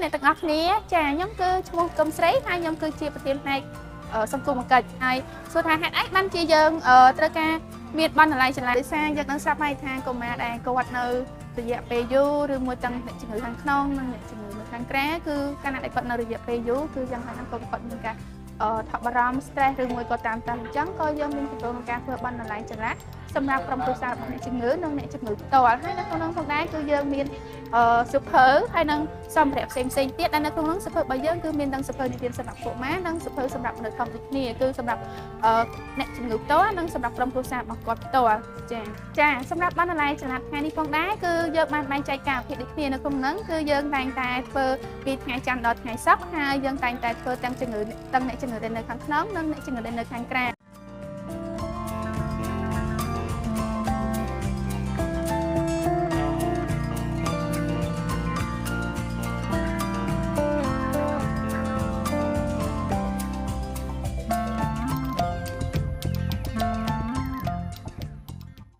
អ្នកទាំងអស់គ្នាចាខ្ញុំគឺឈ្មោះកឹមស្រីហើយខ្ញុំគឺជាប្រធានផ្នែកសង្គមកិច្ចហើយសួរថាហេតុអីបានជាយើងត្រូវការមានបណ្ណាល័យចល័តដោយសារយើងនឹងស្រាប់ហើយថាកុមារដែលគាត់នៅរយៈពេលយូរឬមួយទាំងអ្នកជំងឺខាងក្នុងនិងអ្នកជំងឺនៅខាងក្រៅគឺកាលណាដែលគាត់នៅរយៈពេលយូរគឺយ៉ាងណាគាត់មានការថប់បារម្ភ stress ឬមួយក៏តាមអញ្ចឹងក៏យើងមានគម្រោងក្នុងការធ្វើបណ្ណាល័យចល័តសម្រាប់ក្រុមគ្រួសាររបស់អ្នកជំងឺនិងអ្នកជំងឺផ្ទាល់ហើយនៅក្នុងនោះផងដែរគឺយើងមានសៀវភៅហើយនឹងសម្ភារៈផ្សេងទៀតដែលនៅក្នុងនោះសៀវភៅរបស់យើងគឺមានទាំងសៀវភៅនិទានសម្រាប់កុមារនិងសៀវភៅសម្រាប់មនុស្សធំដូចគ្នាគឺសម្រាប់អ្នកជំងឺផ្ទាល់និងសម្រាប់ក្រុមគ្រួសាររបស់គាត់ផ្ទាល់ចាសម្រាប់បណ្ណាល័យចល័តថ្ងៃនេះផងដែរគឺយើងបានបែងចែកកាលវិភាគដូចគ្នានៅក្នុងនោះគឺយើងតែងតែធ្វើពីថ្ងៃច័ន្ទដល់ថ្ងៃសុក្រហើយយើងតែងតែធ្វើទាំងជំងឺទាំងអ្នកជំងឺដែលនៅខាងក្នុងនិងអ្នកជំងឺដែលនៅខាងក្រៅ